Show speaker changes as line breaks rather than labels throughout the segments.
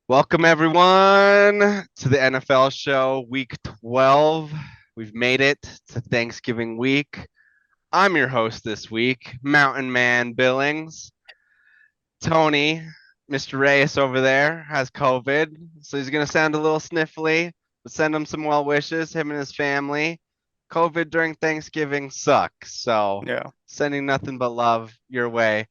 Welcome everyone to the NFL show, week 12. We've made it to Thanksgiving week. I'm your host this week, Mountain Man Billings. Tony, Mr. Reyes over there has COVID, so he's gonna sound a little sniffly, but send him some well wishes, him and his family. COVID during Thanksgiving sucks, so
Yeah.
sending nothing but love your way.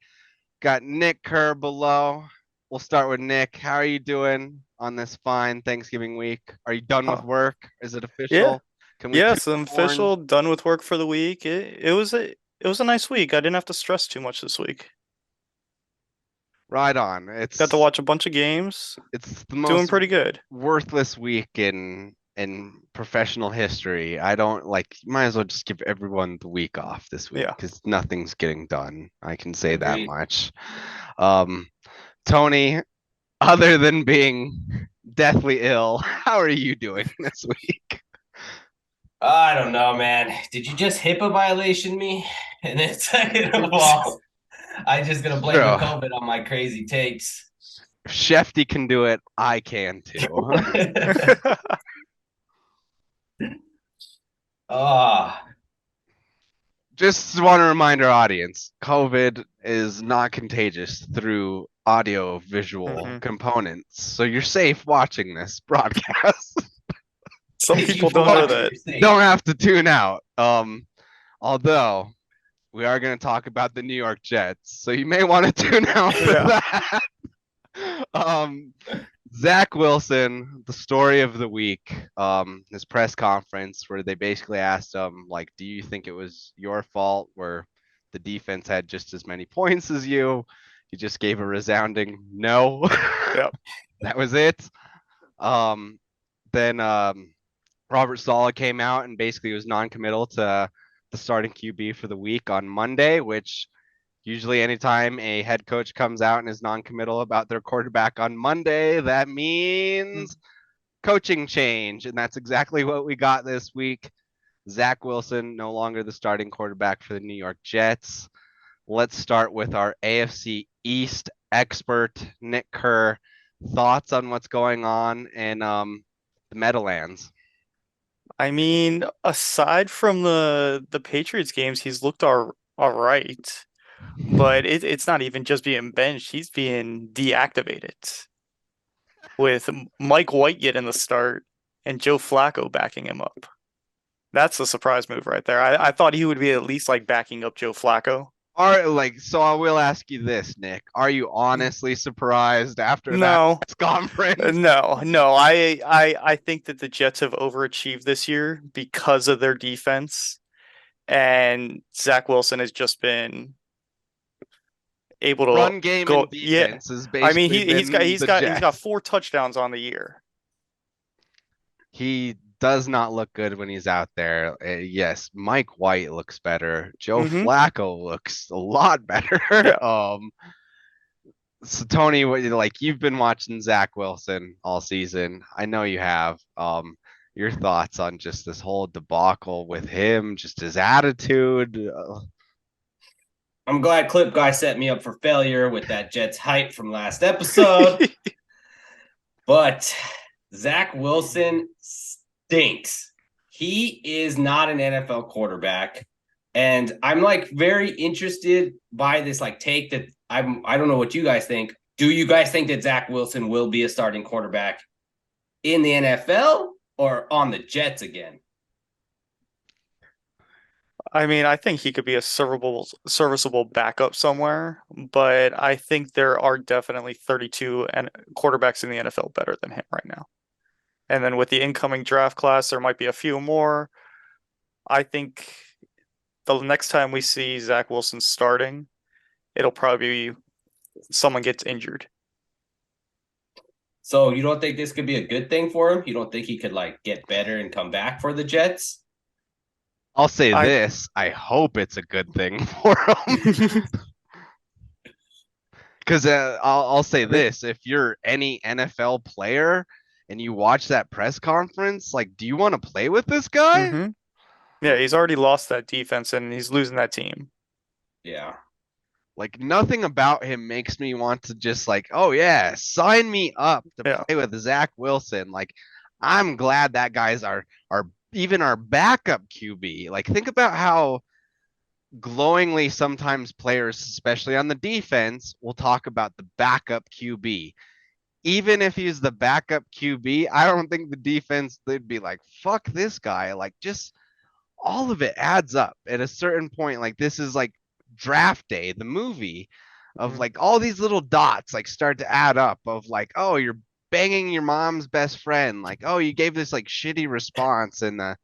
Got Nick Kerr below. We'll start with Nick. How are you doing on this fine Thanksgiving week? Are you done with
Huh.
work? Is it
Yeah.
official? Can we toot
Yes, I'm
the horn?
official, done with work for the week. It was a nice week. I didn't have to stress too much this week.
Right on.
Got to watch a bunch of games.
It's the
Doing
most
pretty good.
worthless week in professional history. I don't like. Might as well just give everyone the week off this week
Yeah.
because nothing's getting done. I can say that
Agreed.
much. Um, Tony, other than being deathly ill, how are you doing this week?
I don't know, man. Did you just HIPAA violation me? And then second of all, I just gonna blame the
Bro,
COVID on my crazy takes.
if Shefty can do it, I can too.
Ah,
Just want to remind our audience, COVID is not contagious through audio visual
hmm
components. So you're safe watching this broadcast.
Some
if you
people don't know
watch it,
that.
you're safe.
Don't have to tune out. Although we are going to talk about the New York Jets, so you may want to tune out for
Yeah.
that. Um, Zach Wilson, the story of the week, his press conference where they basically asked him, like, do you think it was your fault where the defense had just as many points as you? He just gave a resounding no.
Yep.
That was it. Then Robert Saleh came out and basically was non-committal to the starting QB for the week on Monday, which usually anytime a head coach comes out and is non-committal about their quarterback on Monday, that means coaching change. And that's exactly what we got this week. Zach Wilson, no longer the starting quarterback for the New York Jets. Let's start with our AFC East expert, Nick Kerr. Thoughts on what's going on in the Meadowlands?
I mean, aside from the Patriots games, he's looked all right. But it's not even just being benched, he's being deactivated with Mike White getting the start and Joe Flacco backing him up. That's a surprise move right there. I thought he would be at least like backing up Joe Flacco.
So I will ask you this, Nick. Are you honestly surprised after that
No,
press conference?
no. I think that the Jets have overachieved this year because of their defense, and Zach Wilson has just been able to
Run game
go.
and
Yeah,
defense has
I mean
basically
he's got
been
he's
the
got he's got
Jets.
4 touchdowns on the year.
He does not look good when he's out there. Yes, Mike White looks better. Joe
Mm-hmm.
Flacco looks a lot better.
Yeah.
So Tony, like you've been watching Zach Wilson all season. I know you have. Your thoughts on just this whole debacle with him, just his attitude.
I'm glad Clip Guy set me up for failure with that Jets hype from last episode. But Zach Wilson stinks. He is not an NFL quarterback. And I'm like very interested by this like take that I don't know what you guys think. Do you guys think that Zach Wilson will be a starting quarterback in the NFL or on the Jets again?
I mean, I think he could be a serviceable backup somewhere, but I think there are definitely 32 and quarterbacks in the NFL better than him right now. And then with the incoming draft class, there might be a few more. I think the next time we see Zach Wilson starting, it'll probably be someone gets injured.
So you don't think this could be a good thing for him? You don't think he could like get better and come back for the Jets?
I'll say
I
this. I hope it's a good thing for him. Because I'll say this: if you're any NFL player and you watch that press conference, like, do you want to play with this guy?
hmm Yeah, he's already lost that defense and he's losing that team.
Yeah.
Like nothing about him makes me want to just like, oh yeah, sign me up to
Yeah.
play with Zach Wilson. Like I'm glad that guy's our even our backup QB. Like think about how glowingly sometimes players, especially on the defense, will talk about the backup QB. Even if he's the backup QB, I don't think the defense they'd be like, fuck this guy. Like just all of it adds up at a certain point. Like this is like Draft Day, the movie of like all these little dots like start to add up of like, oh, you're banging your mom's best friend. Like, oh, you gave this like shitty response in the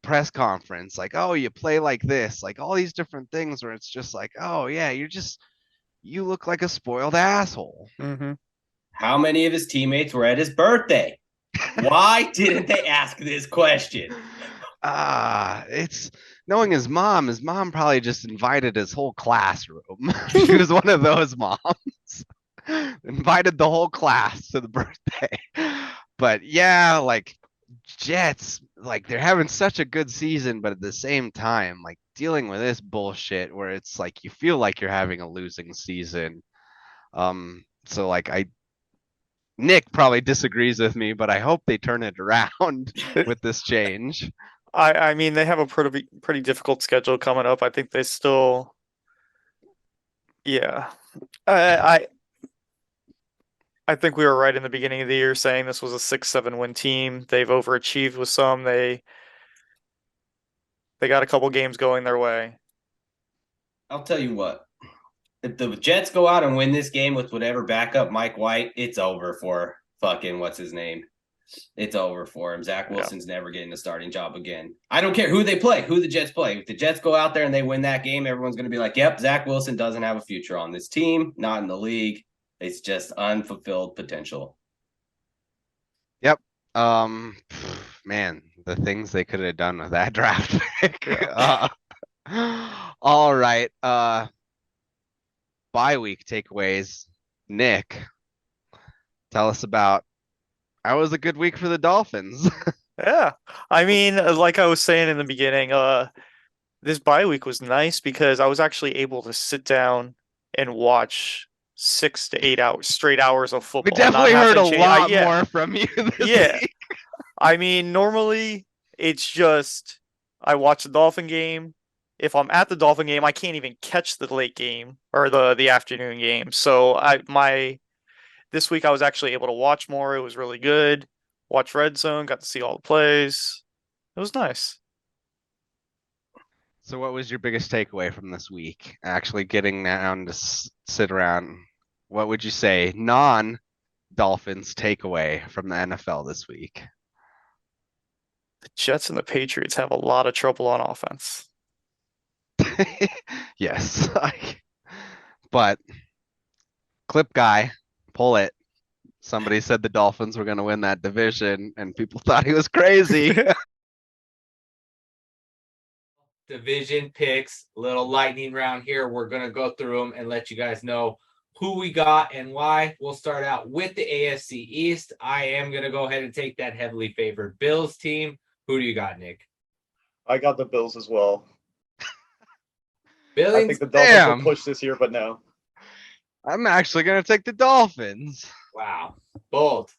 press conference. Like, oh, you play like this. Like all these different things where it's just like, oh yeah, you look like a spoiled asshole.
Mm-hmm.
How many of his teammates were at his birthday? Why didn't they ask this question?
It's knowing his mom. His mom probably just invited his whole classroom. She was one of those moms. Invited the whole class to the birthday. But yeah, like Jets, like they're having such a good season, but at the same time, like dealing with this bullshit where it's like you feel like you're having a losing season. So like Nick probably disagrees with me, but I hope they turn it around with this change.
I mean, they have a pretty difficult schedule coming up. I think they still, yeah. I think we were right in the beginning of the year saying this was a 6-7 win team. They've overachieved with some. They got a couple games going their way.
I'll tell you what. If the Jets go out and win this game with whatever backup Mike White, it's over for fucking what's his name. It's over for him. Zach Wilson's never getting a starting job again. I don't care who they play, who the Jets play. If the Jets go out there and they win that game, everyone's going to be like, yep, Zach Wilson doesn't have a future on this team, not in the league. It's just unfulfilled potential.
Yep. Man, the things they could have done with that draft pick. All right. Bye week takeaways. Nick, tell us about how was a good week for the Dolphins.
Yeah. I mean, like I was saying in the beginning, this bye week was nice because I was actually able to sit down and watch 6 to 8 hours, straight hours of football.
We definitely heard a lot
yeah.
more from you this week.
I mean, normally it's just I watch the Dolphin game. If I'm at the Dolphin game, I can't even catch the late game or the afternoon game. So this week I was actually able to watch more. It was really good. Watch Red Zone, got to see all the plays. It was nice.
So what was your biggest takeaway from this week? Actually getting down to sit around. What would you say non-Dolphins takeaway from the NFL this week?
The Jets and the Patriots have a lot of trouble on offense.
Yes. But clip guy, pull it. Somebody said the Dolphins were going to win that division, and people thought he was crazy.
Division picks, little lightning round here. We're going to go through them and let you guys know who we got and why. We'll start out with the AFC East. I am going to go ahead and take that heavily favored Bills team. Who do you got, Nick?
I got the Bills as well.
Billings?
I think the Dolphins will push this year, but no.
I'm actually going to take the Dolphins.
Wow. Bold.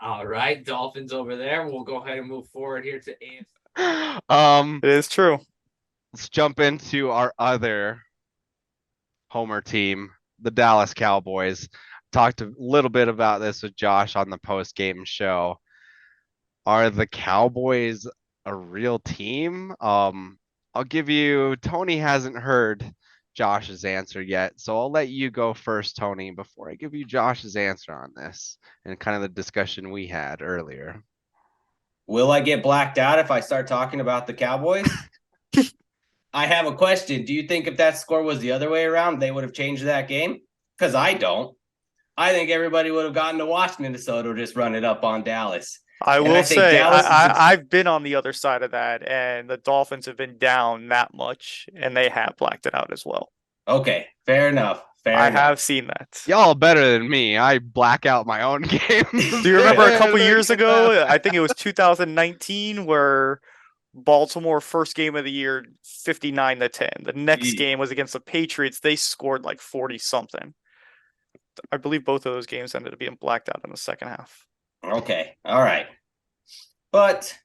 All right. Dolphins over there. We'll go ahead and move forward here to AFC.
It is true.
Let's jump into our other homer team, the Dallas Cowboys. Talked a little bit about this with Josh on the post-game show. Are the Cowboys a real team? I'll give you, Tony hasn't heard Josh's answer yet, so I'll let you go first, Tony, before I give you Josh's answer on this and kind of the discussion we had earlier.
Will I get blacked out if I start talking about the Cowboys? I have a question. Do you think if that score was the other way around, they would have changed that game? Because I don't. I think everybody would have gotten to watch Minnesota just run it up on Dallas.
I will say, I've been on the other side of that, and the Dolphins have been down that much, and they have blacked it out as well.
Okay, fair enough.
I have seen that.
Y'all better than me. I black out my own games.
Do you remember a couple years ago? I think it was 2019 where Baltimore, first game of the year, 59-10. The next
Gee.
game was against the Patriots. They scored like 40 something. I believe both of those games ended up being blacked out in the second half.
Okay. All right. But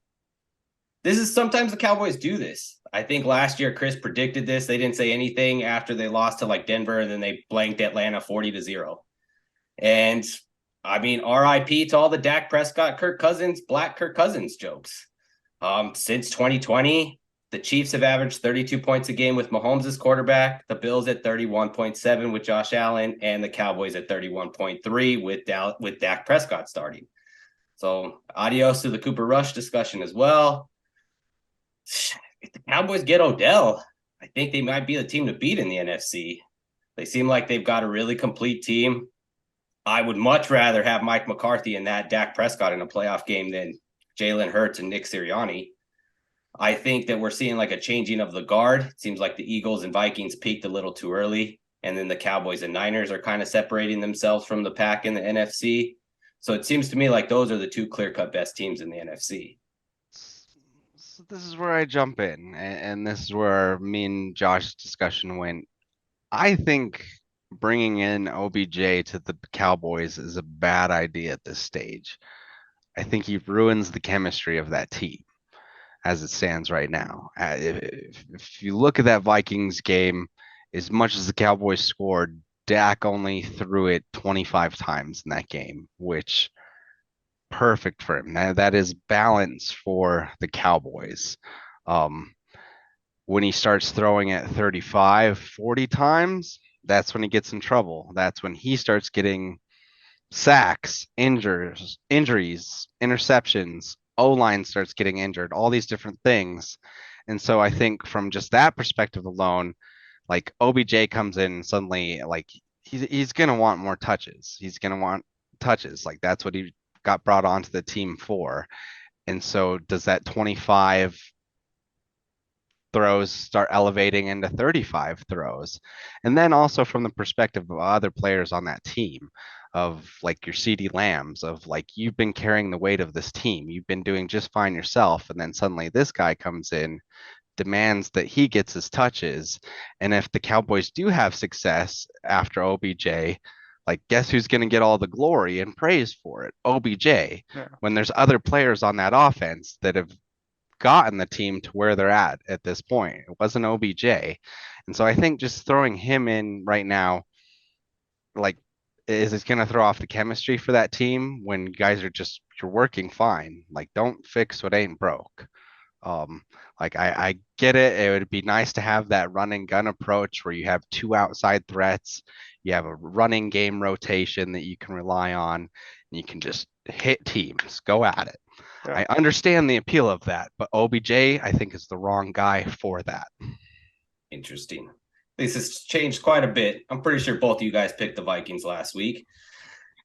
this is sometimes the Cowboys do this. I think last year Chris predicted this. They didn't say anything after they lost to like Denver, and then they blanked Atlanta 40-0. And I mean, RIP to all the Dak Prescott, Black Kirk Cousins jokes. Since 2020, the Chiefs have averaged 32 points a game with Mahomes as quarterback, the Bills at 31.7 with Josh Allen, and the Cowboys at 31.3 with Dak Prescott starting. So adios to the Cooper Rush discussion as well. If the Cowboys get Odell, I think they might be the team to beat in the NFC. They seem like they've got a really complete team. I would much rather have Mike McCarthy and that Dak Prescott in a playoff game than Jalen Hurts and Nick Sirianni. I think that we're seeing like a changing of the guard. It seems like the Eagles and Vikings peaked a little too early, and then the Cowboys and Niners are kind of separating themselves from the pack in the NFC. So it seems to me like those are the two clear-cut best teams in the NFC.
So this is where I jump in, and this is where me and Josh's discussion went. I think bringing in OBJ to the Cowboys is a bad idea at this stage. I think he ruins the chemistry of that team as it stands right now. If you look at that Vikings game, as much as the Cowboys scored, Dak only threw it 25 times in that game, which perfect for him. That is balance for the Cowboys. When he starts throwing at 35, 40 times, that's when he gets in trouble. That's when he starts getting sacks, injuries, interceptions, O-line starts getting injured, all these different things. And so I think from just that perspective alone, like OBJ comes in and suddenly like he's gonna want more touches. He's gonna want touches. Like that's what he got brought onto the team for. And so does that 25 throws start elevating into 35 throws? And then also from the perspective of other players on that team, of like your CeeDee Lambs, of like you've been carrying the weight of this team, you've been doing just fine yourself, and then suddenly this guy comes in, demands that he gets his touches. And if the Cowboys do have success after OBJ, like guess who's going to get all the glory and praise for it? OBJ.
Yeah.
When there's other players on that offense that have gotten the team to where they're at this point. It wasn't OBJ. And so I think just throwing him in right now, like, is it going to throw off the chemistry for that team when guys are just, you're working fine. Like, don't fix what ain't broke. Like I get it. It would be nice to have that run and gun approach where you have two outside threats. You have a running game rotation that you can rely on, and you can just hit teams, go at it.
Yeah.
I understand the appeal of that, but OBJ, I think, is the wrong guy for that.
Interesting. This has changed quite a bit. I'm pretty sure both of you guys picked the Vikings last week.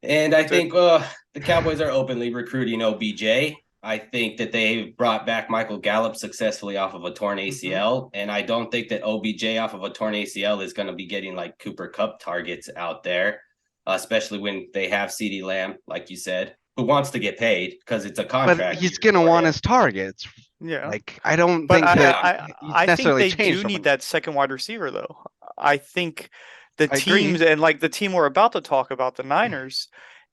And I think the Cowboys are openly recruiting OBJ. I think that they brought back Michael Gallup successfully off of a torn ACL. And I don't think that OBJ off of a torn ACL is going to be getting like Cooper Kupp targets out there, especially when they have CeeDee Lamb, like you said, who wants to get paid because it's a contract.
But he's going to want his targets.
Yeah.
Like, I don't
But
think that
I think they do need that second wide receiver, though. I think the teams and like the team we're about to talk about, the Niners,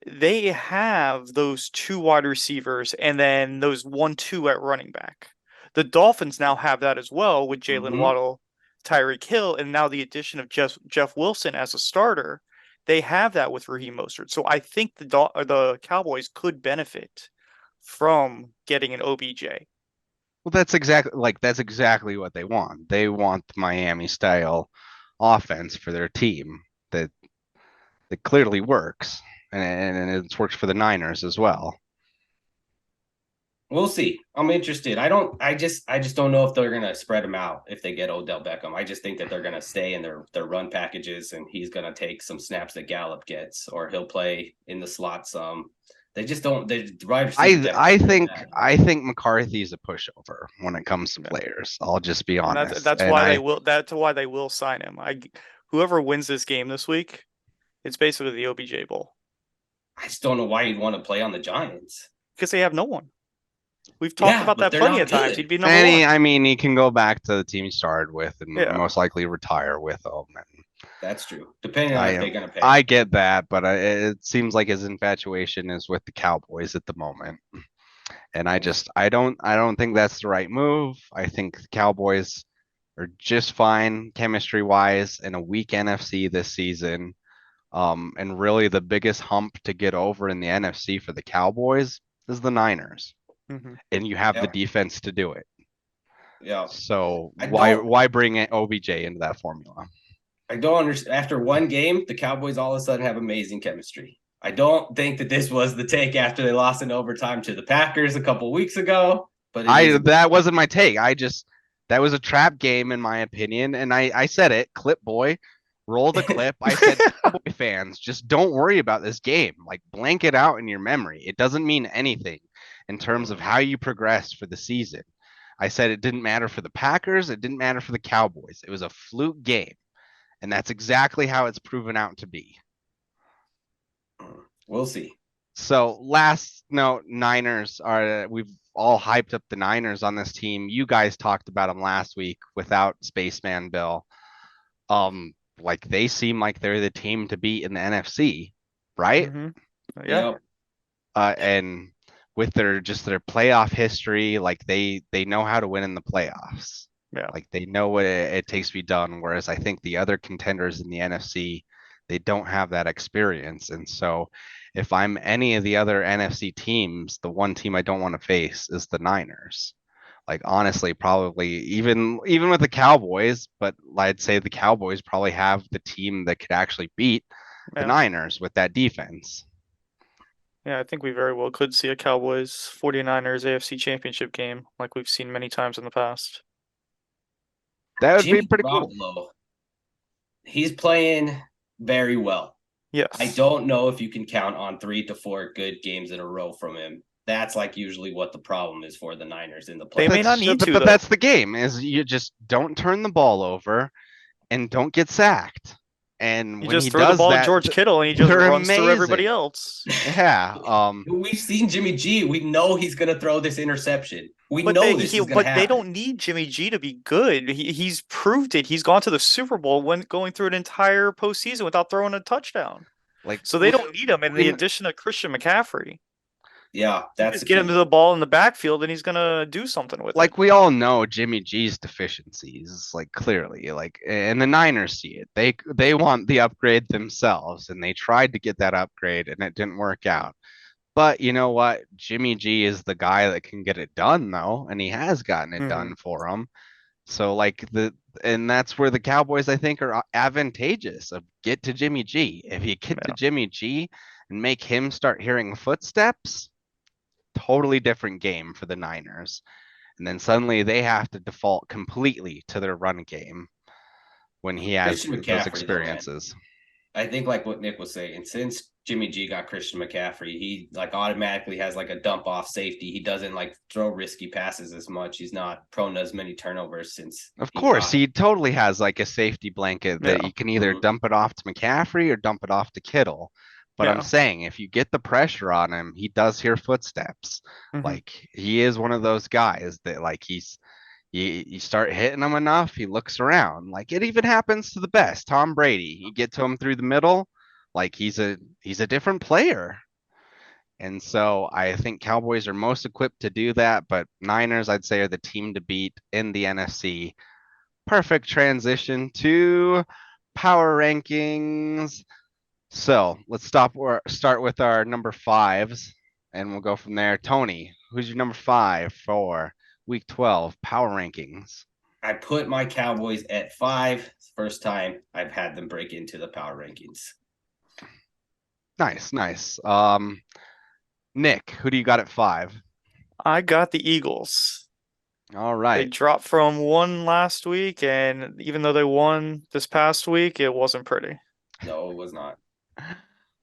they have those two wide receivers and then those 1-2 at running back. The Dolphins now have that as well with Jalen Waddle, Tyreek Hill, and now the addition of Jeff Wilson as a starter. They have that with Raheem Mostert. So I think the Cowboys could benefit from getting an OBJ.
Well, that's exactly what they want. They want the Miami style offense for their team that clearly works, and it's worked for the Niners as well.
We'll see. I'm interested. I just don't know if they're gonna spread them out if they get Odell Beckham. I just think that they're gonna stay in their run packages, and he's gonna take some snaps that Gallup gets, or he'll play in the slot some. They just don't. I
think McCarthy's a pushover when it comes to players. I'll just be honest.
That's why they will sign him. Whoever wins this game this week, it's basically the OBJ Bowl.
I just don't know why you'd want to play on the Giants
because they have no one. We've talked
Yeah,
about
but
that
they're
plenty
not
of times.
good.
He'd be number
And
one.
I mean, he can go back to the team he started with and
Yeah.
most likely retire with them. And
That's true. Depending on if they're gonna pay.
I get that, but it seems like his infatuation is with the Cowboys at the moment. And I don't think that's the right move. I think the Cowboys are just fine chemistry wise in a weak NFC this season. And really the biggest hump to get over in the NFC for the Cowboys is the Niners.
Mhm.
And you have the
Yep.
defense to do it.
Yeah.
So
I
why
don't
bring OBJ into that formula?
I don't understand. After one game, the Cowboys all of a sudden have amazing chemistry. I don't think that this was the take after they lost in overtime to the Packers a couple weeks ago. But
That wasn't my take. That was a trap game in my opinion, and I said it, clip boy, roll the clip. I said, Cowboy fans, just don't worry about this game. Like blank it out in your memory. It doesn't mean anything in terms of how you progressed for the season. I said it didn't matter for the Packers, it didn't matter for the Cowboys. It was a fluke game, and that's exactly how it's proven out to be.
we'll see.
So last note, Niners are we've all hyped up the Niners on this team. You guys talked about them last week without Spaceman Bill. Like they seem like they're the team to beat in the NFC, right?
Mhm. Yeah.
Yep.
And with their playoff history, like they know how to win in the playoffs.
Yeah.
Like they know what it takes to be done. Whereas I think the other contenders in the NFC, they don't have that experience. And so if I'm any of the other NFC teams, the one team I don't want to face is the Niners. Like honestly, probably even with the Cowboys, but I'd say the Cowboys probably have the team that could actually beat the
Yeah.
Niners with that defense.
Yeah, I think we very well could see a Cowboys 49ers AFC Championship game like we've seen many times in the past.
That would
Jimmy
be pretty cool.
Garoppolo, he's playing very well.
Yes.
I don't know if you can count on 3 to 4 good games in a row from him. That's like usually what the problem is for the Niners in the playoffs.
They may not need to,
but
though.
that's the game. Is you just don't turn the ball over and don't get sacked. And
You
when
just
he
throw the
does
ball
that,
to George Kittle and he just
they're
runs through everybody
amazing.
else.
Yeah.
We've seen Jimmy G. We know he's going to throw this interception. We
But
know
they,
this
he,
is going to
but they
happen.
don't need Jimmy G to be good. He's proved it. He's gone to the Super Bowl when going through an entire postseason without throwing a touchdown.
Like
So they don't need him. And the
we-
addition of Christian McCaffrey,
Yeah, that's
just get him to the ball in the backfield and he's gonna do something with it.
like we all know Jimmy G's deficiencies, like clearly, like and the Niners see it. They want the upgrade themselves, and they tried to get that upgrade, and it didn't work out. But you know what? Jimmy G is the guy that can get it done, though, and he has gotten it done for him. So like and that's where the Cowboys I think are advantageous of get to Jimmy G. If you get to Jimmy G and make him start hearing footsteps, totally different game for the Niners. And then suddenly they have to default completely to their run game when he has
Christian
those
McCaffrey,
experiences.
I think like what Nick was saying, since Jimmy G got Christian McCaffrey, he like automatically has like a dump off safety. He doesn't like throw risky passes as much. He's not prone to as many turnovers since.
Of course, he totally has like a safety blanket that you can either dump it off to McCaffrey or dump it off to Kittle. But I'm saying if you get the pressure on him, he does hear footsteps. Like he is one of those guys that like you start hitting him enough, he looks around. Like it even happens to the best. Tom Brady, you get to him through the middle, like he's a different player. And so I think Cowboys are most equipped to do that, but Niners I'd say are the team to beat in the NFC. Perfect transition to power rankings. So let's start with our number 5s and we'll go from there. Tony, who's your number 5 for week 12 power rankings?
I put my Cowboys at 5. First time I've had them break into the power rankings.
Nice. Nick, who do you got at 5?
I got the Eagles.
All
They
right.
dropped from 1 last week, and even though they won this past week, it wasn't pretty.
No, it was not.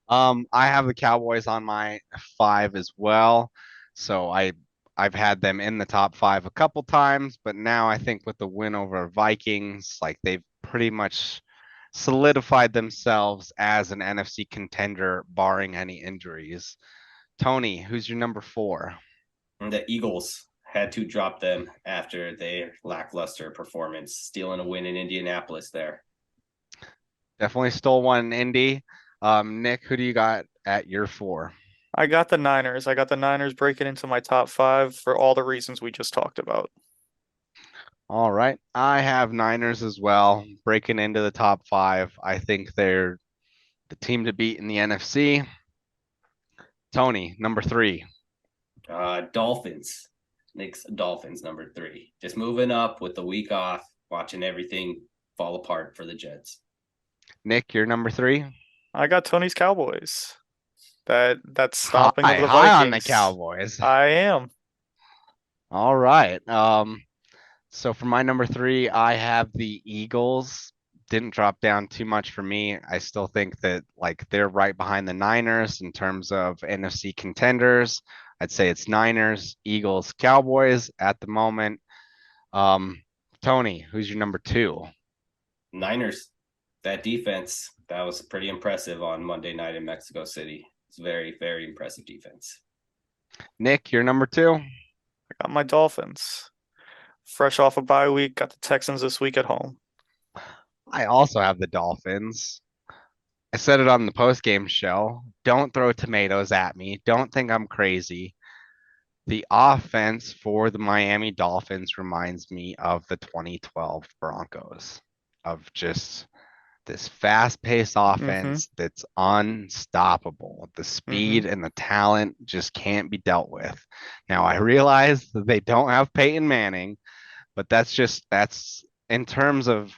I have the Cowboys on my 5 as well. So I've had them in the top 5 a couple times, but now I think with the win over Vikings, like they've pretty much solidified themselves as an NFC contender, barring any injuries. Tony, who's your number 4?
And the Eagles had to drop them after their lackluster performance, stealing a win in Indianapolis there.
Definitely stole one in Indy. Nick, who do you got at your 4?
I got the Niners. I got the Niners breaking into my top 5 for all the reasons we just talked about.
All right. I have Niners as well, breaking into the top 5. I think they're the team to beat in the NFC. Tony, number 3.
Dolphins. Nick's Dolphins, number 3. Just moving up with the week off, watching everything fall apart for the Jets.
Nick, you're number 3.
I got Tony's Cowboys. That's stopping
High,
of the
high on the
Vikings.
Cowboys.
I am.
All right. So for my number 3, I have the Eagles. Didn't drop down too much for me. I still think that like they're right behind the Niners in terms of NFC contenders. I'd say it's Niners, Eagles, Cowboys at the moment. Tony, who's your number 2?
Niners. That defense, that was pretty impressive on Monday night in Mexico City. It's very, very impressive defense.
Nick, your number 2?
I got my Dolphins. Fresh off a bye week, got the Texans this week at home.
I also have the Dolphins. I said it on the post-game show. Don't throw tomatoes at me. Don't think I'm crazy. The offense for the Miami Dolphins reminds me of the 2012 Broncos, of just this fast-paced offense that's unstoppable. The speed and the talent just can't be dealt with. Now, I realize that they don't have Peyton Manning, but that's in terms of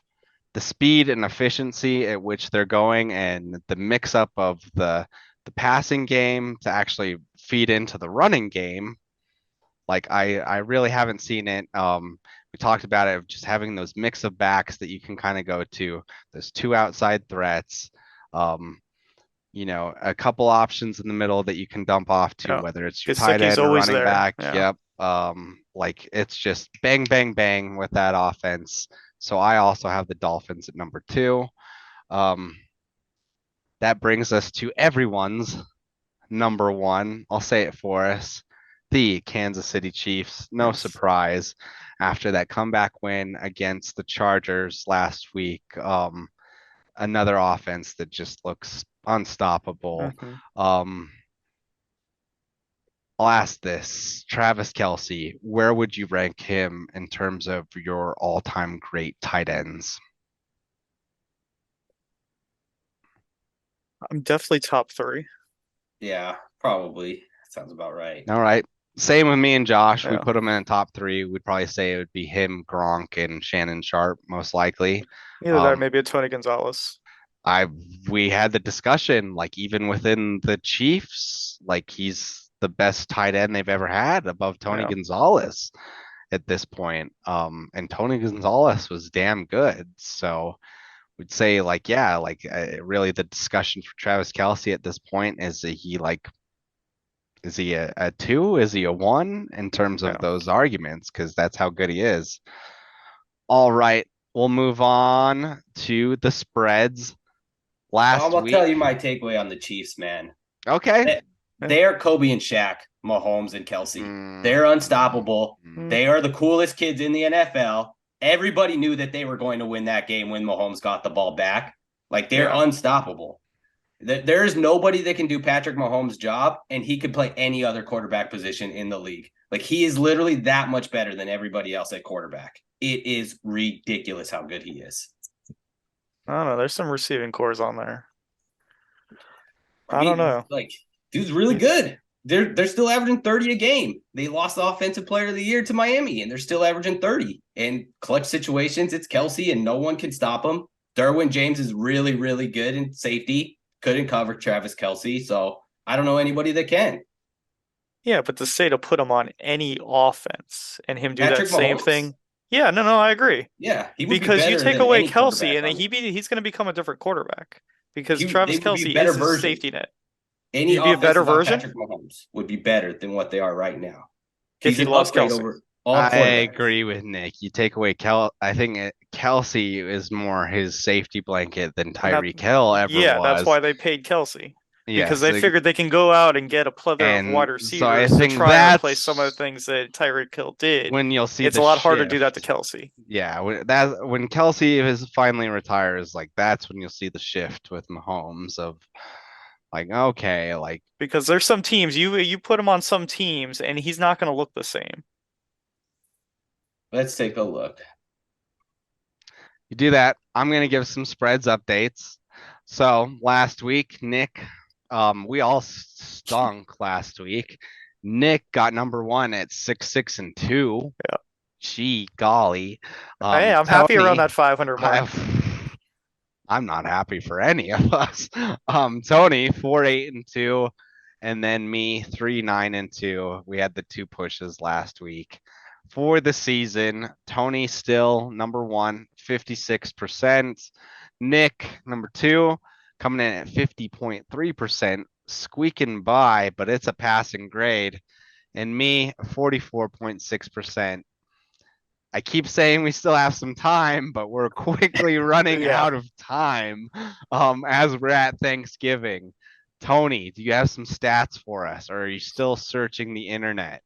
the speed and efficiency at which they're going and the mix-up of the passing game to actually feed into the running game. Like I really haven't seen it. We talked about it of just having those mix of backs that you can kind of go to. There's 2 outside threats. A couple options in the middle that you can dump off to, whether it's your tight end or running back.
Yeah.
Yep. Like it's just bang, bang, bang with that offense. So I also have the Dolphins at number 2. That brings us to everyone's number 1. I'll say it for us. The Kansas City Chiefs. No surprise after that comeback win against the Chargers last week. Another offense that just looks unstoppable. I'll ask this. Travis Kelce, where would you rank him in terms of your all-time great tight ends?
I'm definitely top 3.
Yeah, probably. Sounds about right.
All right. Same with me and Josh. We
Yeah.
put him in the top 3. We'd probably say it would be him, Gronk, and Shannon Sharp, most likely.
Either that, maybe a Tony Gonzalez.
We had the discussion, like even within the Chiefs, like he's the best tight end they've ever had above Tony Gonzalez at this point. And Tony Gonzalez was damn good. So we'd say like, yeah, like really the discussion for Travis Kelce at this point is he a 2? Is he a 1 in terms of those arguments? Because that's how good he is. All right, we'll move on to the spreads.
I'm gonna tell you my takeaway on the Chiefs, man.
Okay.
They are Kobe and Shaq, Mahomes and Kelce. They're unstoppable. They are the coolest kids in the NFL. Everybody knew that they were going to win that game when Mahomes got the ball back. Like they're unstoppable. There is nobody that can do Patrick Mahomes' job, and he could play any other quarterback position in the league. Like he is literally that much better than everybody else at quarterback. It is ridiculous how good he is.
I don't know. There's some receiving cores on there. I don't know.
Like, dude's really good. They're still averaging 30 a game. They lost the offensive player of the year to Miami, and they're still averaging 30. In clutch situations, it's Kelce, and no one can stop him. Derwin James is really, really good in safety. Couldn't cover Travis Kelce, so I don't know anybody that can.
Yeah, but to say to put him on any offense and him do
Patrick
that same
Mahomes.
thing. Yeah, no, I agree.
Yeah, he would
because
be
you
better
take
than
away
any
Kelce
quarterback
and he's going to become a different quarterback because
They
Travis
would be
Kelce
better
is his
version.
safety net.
Any
He'd be a better
offense without
version?
Patrick Mahomes would be better than what they are right now.
If he
an
lost
upgrade
Kelce.
over all
I
quarterbacks.
agree with Nick. You take away I think Kelce is more his safety blanket than Tyreek Hill ever
Yeah,
was.
that's why they paid Kelce. because
Yes,
they figured they can go out and get a plethora of wide
and so I
receivers to
think
try and replace
that's
some of the things that Tyreek Hill did.
when you'll see
It's
the
a lot harder to do that to
shift.
Kelsey.
Yeah, when Kelsey is finally retires, like that's when you'll see the shift with Mahomes of like, okay, like
Because there's some teams you put him on some teams and he's not going to look the same.
Let's take a look.
you do that. I'm gonna give some spreads updates. So last week, Nick, we all stunk last week. Nick got number 1 at 6-6-2.
Yeah.
Gee golly.
Hey, I'm happy around
Tony,
that 500 mark.
I'm not happy for any of us. Tony 4-8-2, and then me 3-9-2. We had the 2 pushes last week. For the season, Tony still number 1, 56%. Nick number 2, coming in at 50.3%, squeaking by, but it's a passing grade. And me 44.6%. I keep saying we still have some time, but we're quickly running
Yeah.
out of time as we're at Thanksgiving. Tony, do you have some stats for us, or are you still searching the internet?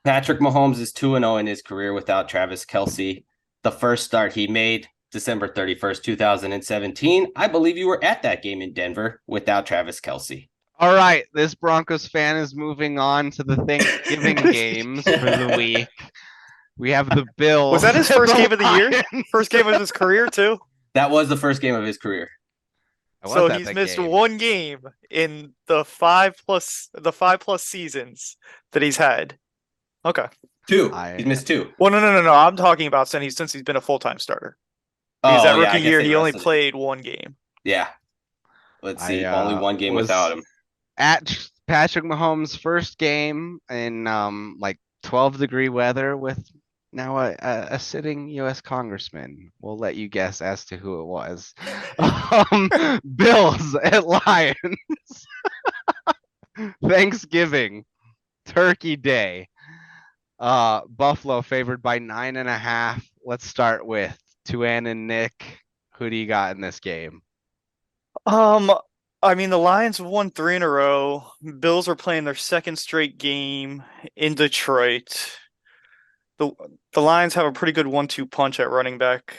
Patrick Mahomes is 2-0 in his career without Travis Kelce. The first start he made, December 31st, 2017. I believe you were at that game in Denver without Travis Kelce.
All right, this Broncos fan is moving on to the Thanksgiving games for the week. We have the Bills.
Was that his
and
first game of the year?
Lions.
First game of his career too.
That was the first game of his career.
I was
So
at
he's
that
missed
game.
one game in the 5+ seasons that he's had. Okay.
2.
I-
He's missed 2.
Well, no. I'm talking about since he's been a full-time starter. Because that
Oh, yeah, I
rookie
guess
year,
they
he only
rested him.
played one game.
Yeah. Let's see.
I,
Only one game
was
without him.
At Patrick Mahomes' first game in like 12-degree weather with now a sitting U.S. congressman. We'll let you guess as to who it was. Bills at Lions. Thanksgiving, Turkey Day. Buffalo favored by 9.5. Let's start with Tuan and Nick. Who do you got in this game?
I mean, the Lions have won 3 in a row. Bills are playing their second straight game in Detroit. The Lions have a pretty good 1-2 punch at running back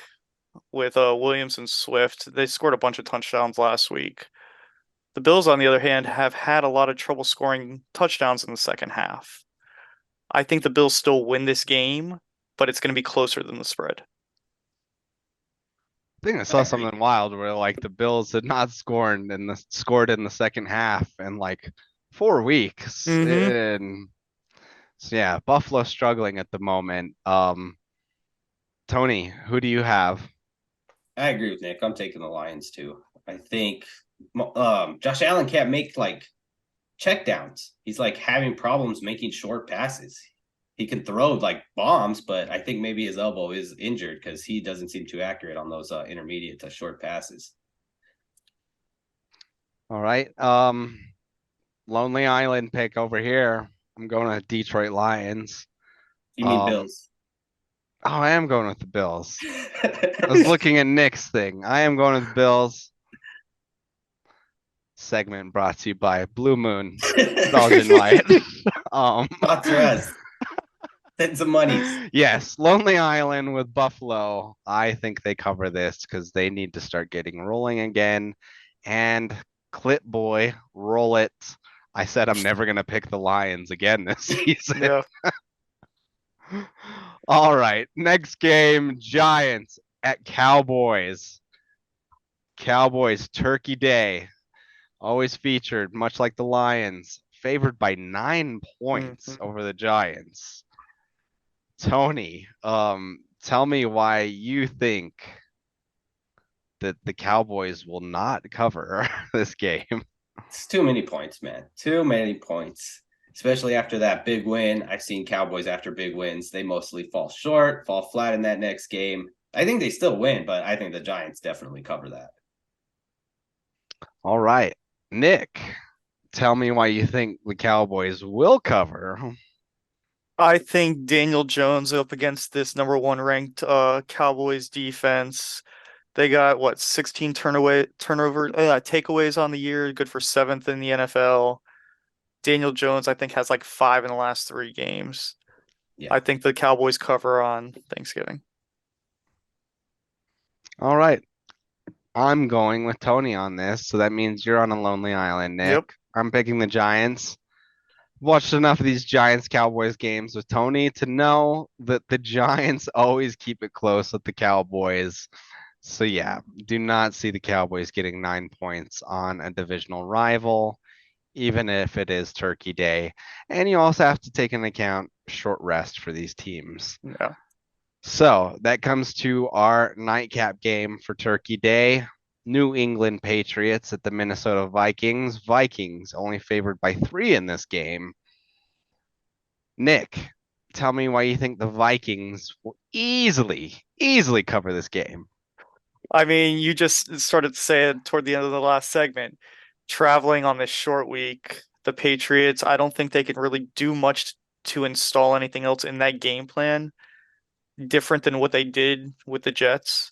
with Williams and Swift. They scored a bunch of touchdowns last week. The Bills, on the other hand, have had a lot of trouble scoring touchdowns in the second half. I think the Bills still win this game, but it's going to be closer than the spread.
I think I saw something wild where like the Bills had not scored in the second half in like 4 weeks.
Mhm.
And so yeah, Buffalo struggling at the moment. Tony, who do you have?
I agree with Nick. I'm taking the Lions too. I think Josh Allen can't make like checkdowns. He's like having problems making short passes. He can throw like bombs, but I think maybe his elbow is injured because he doesn't seem too accurate on those intermediate to short passes.
All right. Lonely Island pick over here. I'm going to Detroit Lions.
You mean Bills?
Oh, I am going with the Bills. I was looking at Nick's thing. I am going with the Bills. Segment brought to you by Blue Moon Belgian Light.
Sponsor us. Send some monies.
Yes, Lonely Island with Buffalo. I think they cover this because they need to start getting rolling again. And Clip Boy, roll it. I said I'm never going to pick the Lions again this season.
Yeah.
All right, next game, Giants at Cowboys. Cowboys Turkey Day. Always featured, much like the Lions, favored by 9 points over the Giants. Tony, tell me why you think that the Cowboys will not cover this game.
It's too many points, man. Too many points. Especially after that big win. I've seen Cowboys after big wins. They mostly fall short, fall flat in that next game. I think they still win, but I think the Giants definitely cover that.
All right. Nick, tell me why you think the Cowboys will cover.
I think Daniel Jones up against this number 1 ranked Cowboys defense. They got what 16 takeaways on the year, good for 7th in the NFL. Daniel Jones, I think, has like 5 in the last 3 games.
Yeah.
I think the Cowboys cover on Thanksgiving.
All right. I'm going with Tony on this, so that means you're on a lonely island, Nick.
Yep.
I'm picking the Giants. Watched enough of these Giants Cowboys games with Tony to know that the Giants always keep it close with the Cowboys. So yeah, do not see the Cowboys getting 9 points on a divisional rival, even if it is Turkey Day. And you also have to take into account short rest for these teams.
Yeah.
So that comes to our nightcap game for Turkey Day. New England Patriots at the Minnesota Vikings. Vikings only favored by 3 in this game. Nick, tell me why you think the Vikings will easily cover this game.
I mean, you just started to say it toward the end of the last segment. Traveling on this short week, the Patriots, I don't think they can really do much to install anything else in that game plan, different than what they did with the Jets.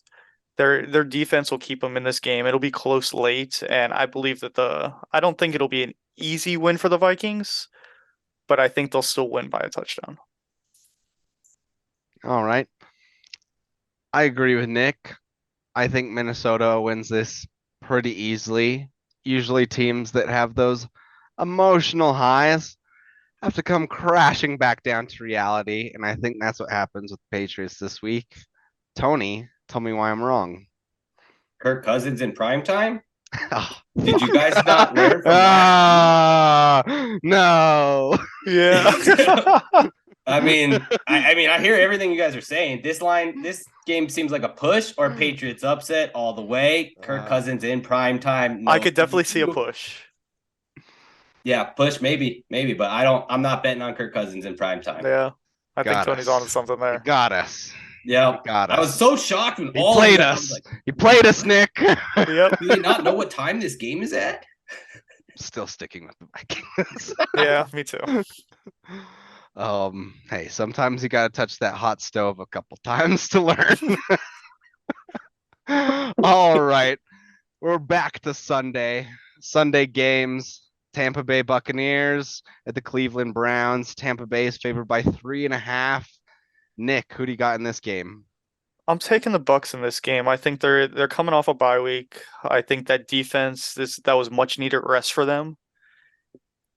Their defense will keep them in this game. It'll be close late, and I believe that I don't think it'll be an easy win for the Vikings, but I think they'll still win by a touchdown.
All right. I agree with Nick. I think Minnesota wins this pretty easily. Usually teams that have those emotional highs have to come crashing back down to reality, and I think that's what happens with the Patriots this week. Tony, tell me why I'm wrong.
Kirk Cousins in prime time?
Oh,
Did you guys not learn from last
no.
Yeah.
I mean, I hear everything you guys are saying. This game seems like a push or Patriots upset all the way. Kirk Cousins in prime time.
I could definitely see a push.
Yeah, push maybe, but I'm not betting on Kirk Cousins in prime time.
Yeah. I think
Got
Tony's
us.
onto something
You
there.
got us.
Yeah,
You got
I was
us.
so shocked when
He
all
played
of you, I was
us.
like,
You played us, Nick.
Yep.
do they not know what time this game is at?
Still sticking with the Vikings.
Yeah, me too.
Hey, sometimes you gotta touch that hot stove a couple times to learn. All right. We're back to Sunday. Sunday games. Tampa Bay Buccaneers at the Cleveland Browns. Tampa Bay is favored by 3.5. Nick, who do you got in this game?
I'm taking the Bucks in this game. I think they're coming off a bye week. I think that defense, that was much needed rest for them.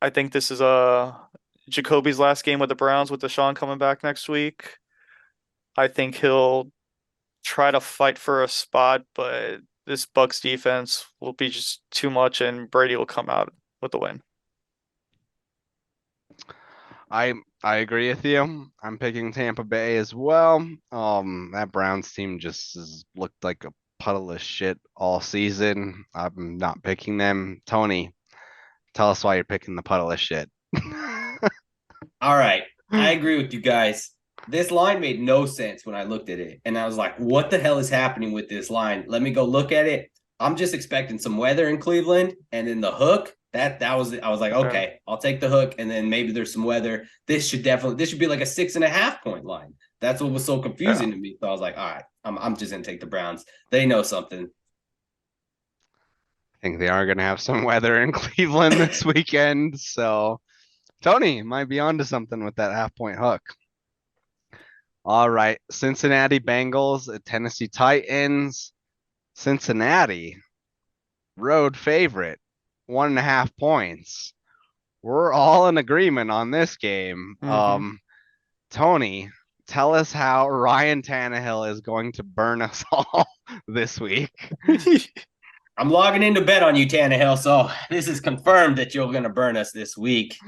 I think this is Jacoby's last game with the Browns with Deshaun coming back next week. I think he'll try to fight for a spot, but this Bucks defense will be just too much, and Brady will come out with the win.
I agree with you. I'm picking Tampa Bay as well. That Browns team just looked like a puddle of shit all season. I'm not picking them. Tony, tell us why you're picking the puddle of shit.
All right, I agree with you guys. This line made no sense when I looked at it, and I was like, "What the hell is happening with this line?" Let me go look at it. I'm just expecting some weather in Cleveland, and then the hook. I was like, okay, I'll take the hook, and then maybe there's some weather. This should be like a 6.5 point line. That's what was so confusing to me. So I was like, all right, I'm just gonna take the Browns. They know something.
I think they are gonna have some weather in Cleveland this weekend. So Tony might be onto something with that 0.5 point hook. All right, Cincinnati Bengals at Tennessee Titans. Cincinnati, road favorite, 1.5 points. We're all in agreement on this game. Tony, tell us how Ryan Tannehill is going to burn us all this week.
I'm logging in to bet on you, Tannehill. So this is confirmed that you're going to burn us this week.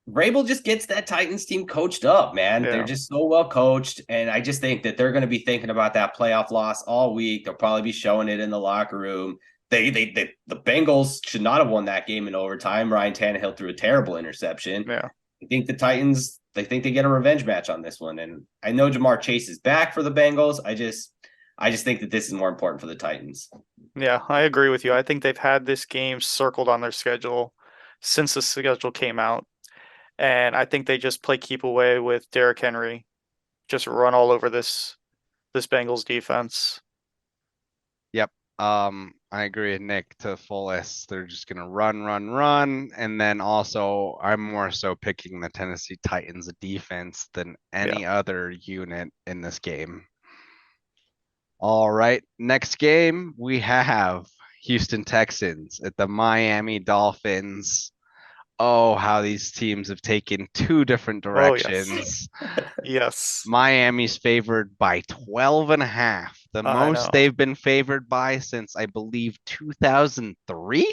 Vrabel just gets that Titans team coached up, man.
Yeah.
They're just so well coached, and I just think that they're going to be thinking about that playoff loss all week. They'll probably be showing it in the locker room. The Bengals should not have won that game in overtime. Ryan Tannehill threw a terrible interception.
Yeah.
I think the Titans, they think they get a revenge match on this one, and I know Jamar Chase is back for the Bengals. I just think that this is more important for the Titans.
Yeah, I agree with you. I think they've had this game circled on their schedule since the schedule came out. And I think they just play keep away with Derrick Henry, just run all over this Bengals defense.
I agree with Nick to the fullest. They're just gonna run, and then also I'm more so picking the Tennessee Titans defense than any other unit in this game. All right, next game we have Houston Texans at the Miami Dolphins. Oh, how these teams have taken two different
Oh, yes.
directions.
Yes.
Miami's favored by 12 and a half, the
I
most
know.
they've been favored by since I believe 2003.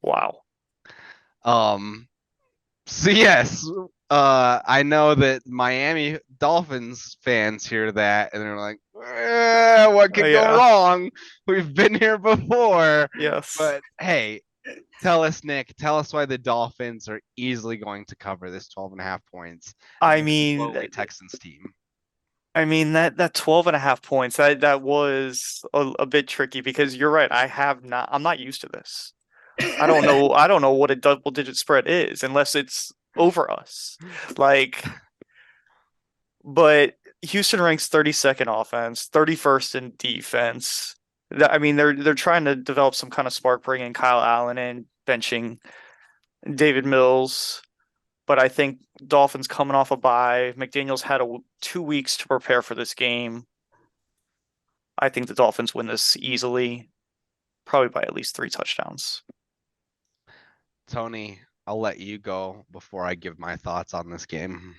Wow.
So yes, I know that Miami Dolphins fans hear that and they're like, what could go
Yeah.
wrong? We've been here before.
Yes.
But hey, tell us, Nick, tell us why the Dolphins are easily going to cover this 12 and a half points.
I
against the lowly
mean,
Texans team.
that 12 and a half points, that was a bit tricky because you're right. I'm not used to this. I don't know what a double-digit spread is unless it's over us. But Houston ranks 32nd offense, 31st in defense. I mean, they're trying to develop some kind of spark, bringing Kyle Allen in, benching David Mills. But I think Dolphins coming off a bye. McDaniels had 2 weeks to prepare for this game. I think the Dolphins win this easily, probably by at least 3 touchdowns.
Tony, I'll let you go before I give my thoughts on this game.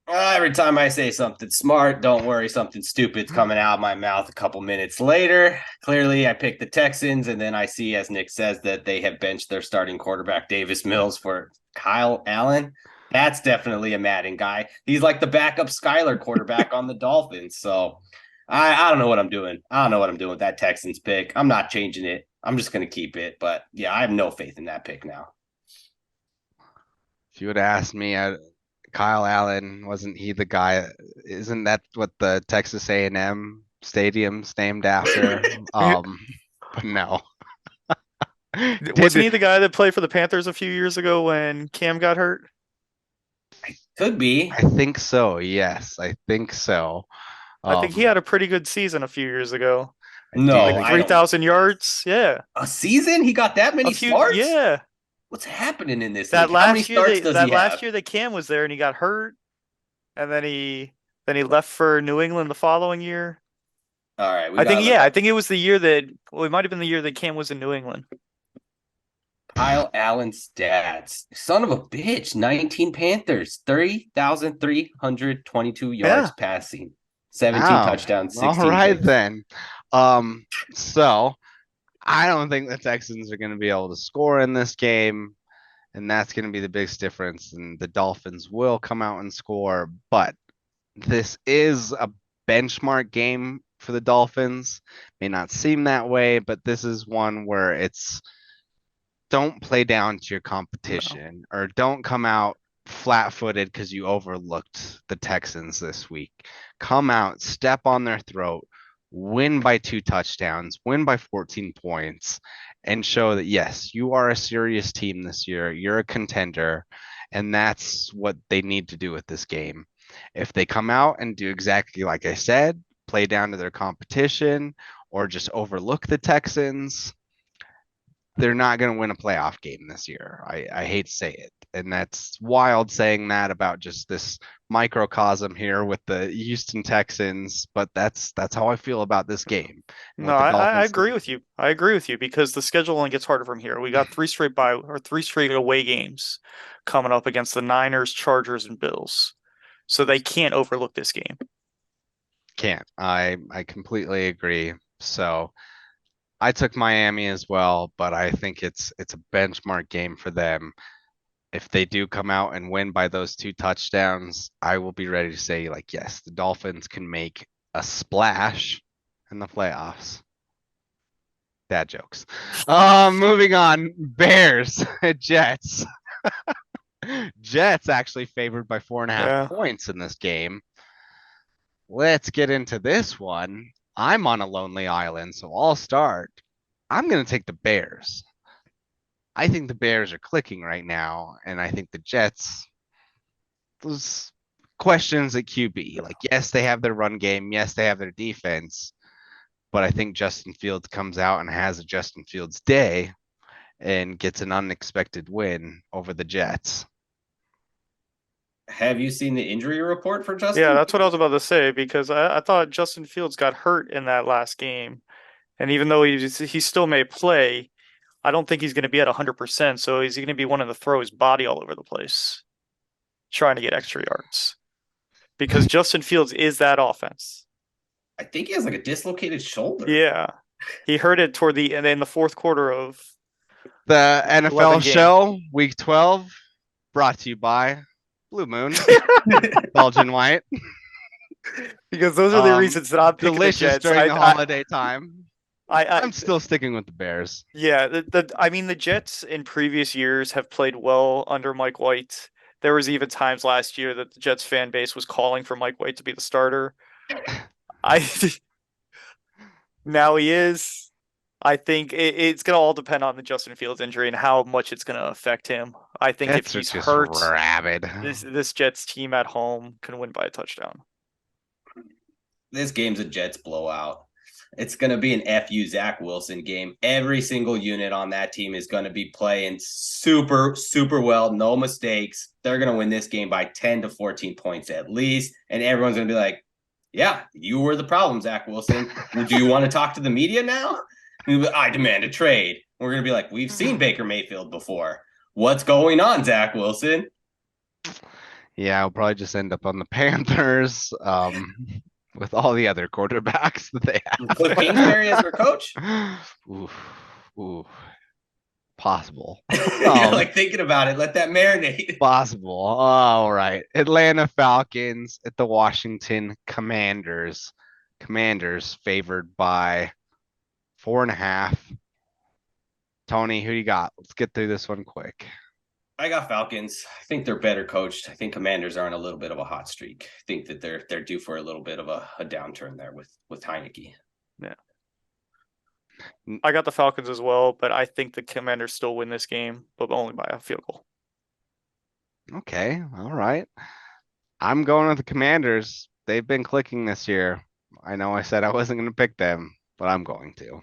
Every time I say something smart, don't worry, something stupid's coming out of my mouth a couple minutes later. Clearly, I picked the Texans, and then I see, as Nick says, that they have benched their starting quarterback, Davis Mills, for Kyle Allen. That's definitely a Madden guy. He's like the backup Skyler quarterback on the Dolphins. So I don't know what I'm doing. I don't know what I'm doing with that Texans pick. I'm not changing it. I'm just going to keep it. But yeah, I have no faith in that pick now.
If you would ask me, Kyle Allen, wasn't he the guy? Isn't that what the Texas A&M stadium's named after? But no.
Wasn't he the guy that played for the Panthers a few years ago when Cam got hurt?
Could be.
I think so. Yes, I think so.
I think he had a pretty good season a few years ago.
No,
Like 3,000 yards. Yeah.
A season? He got that many starts?
Yeah.
What's happening in this?
That
league? How many
last year,
starts does he have?
year that Cam was there and he got hurt, and then he left for New England the following year.
All right.
I think it was the year that it might have been the year that Cam was in New England.
Kyle Allen's stats. Son of a bitch. 19 Panthers, 30,322 yards passing, 17 touchdowns, 16
All right
picks.
then. So I don't think the Texans are going to be able to score in this game, and that's going to be the biggest difference. And the Dolphins will come out and score, but this is a benchmark game for the Dolphins. May not seem that way, but this is one where it's don't play down to your competition or don't come out flat-footed because you overlooked the Texans this week. Come out, step on their throat, win by 2 touchdowns, win by 14 points, and show that, yes, you are a serious team this year. You're a contender, and that's what they need to do with this game. If they come out and do exactly like I said, play down to their competition or just overlook the Texans, they're not going to win a playoff game this year. I hate to say it. And that's wild saying that about just this microcosm here with the Houston Texans, but that's how I feel about this game.
No, I agree with you. I agree with you because the schedule only gets harder from here. We got 3 straight three straight away games coming up against the Niners, Chargers, and Bills. So they can't overlook this game.
Can't. I completely agree. So I took Miami as well, but I think it's a benchmark game for them. If they do come out and win by those 2 touchdowns, I will be ready to say, like, yes, the Dolphins can make a splash in the playoffs. Dad jokes. Moving on. Bears, Jets. Jets actually favored by 4.5 points in this game. Let's get into this one. I'm on a lonely island, so I'll start. I'm going to take the Bears. I think the Bears are clicking right now, and I think the Jets, those questions at QB, like, yes, they have their run game. Yes, they have their defense. but I think Justin Fields comes out and has a Justin Fields day and gets an unexpected win over the Jets.
Have you seen the injury report for Justin?
Yeah, that's what I was about to say, because I thought Justin Fields got hurt in that last game. And even though he still may play, I don't think he's going to be at 100%. So he's going to be wanting to throw his body all over the place, trying to get extra yards. Because Justin Fields is that offense.
I think he has like a dislocated shoulder.
Yeah. He hurt it in the fourth quarter of
The
11
NFL
game.
show, week 12, brought to you by Blue Moon, Belgian White.
Because those are the reasons that I'm picking the
Delicious
Jets.
during the holiday time. I'm still sticking with the Bears.
Yeah, the Jets in previous years have played well under Mike White. There was even times last year that the Jets fan base was calling for Mike White to be the starter. Now he is. I think it's going to all depend on the Justin Fields injury and how much it's going to affect him. I think if he's
just
hurt,
rabid.
this Jets team at home can win by a touchdown.
This game's a Jets blowout. It's going to be an FU Zach Wilson game. Every single unit on that team is going to be playing super, super well. No mistakes. They're going to win this game by 10 to 14 points at least. And everyone's going to be like, yeah, you were the problem, Zach Wilson. Do you want to talk to the media now? I demand a trade. We're going to be like, we've seen Baker Mayfield before. What's going on, Zach Wilson?
Yeah, I'll probably just end up on the Panthers. With all the other quarterbacks that they have.
Cliff Kingsbury as their coach?
Ooh. Possible.
You're like thinking about it. Let that marinate.
Possible. All right. Atlanta Falcons at the Washington Commanders. Commanders favored by 4.5. Tony, who you got? Let's get through this one quick.
I got Falcons. I think they're better coached. I think Commanders are on a little bit of a hot streak. I think that they're due for a little bit of a downturn there with Heineke.
Yeah. I got the Falcons as well, but I think the Commanders still win this game, but only by a field goal.
Okay. All right. I'm going with the Commanders. They've been clicking this year. I know I said I wasn't going to pick them, but I'm going to.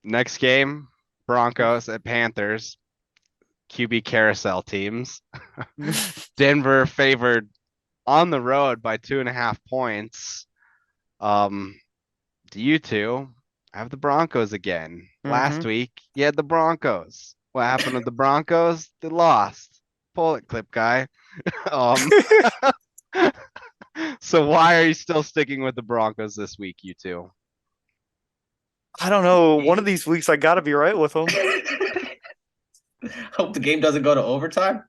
Next game. Broncos at Panthers, QB carousel teams. Denver favored on the road by 2.5 points. You two have the Broncos again. Last week, you had the Broncos. What happened with the Broncos? They lost. Pull it, clip guy. So why are you still sticking with the Broncos this week, you two?
I don't know. One of these weeks, I got to be right with them.
Hope the game doesn't go to overtime.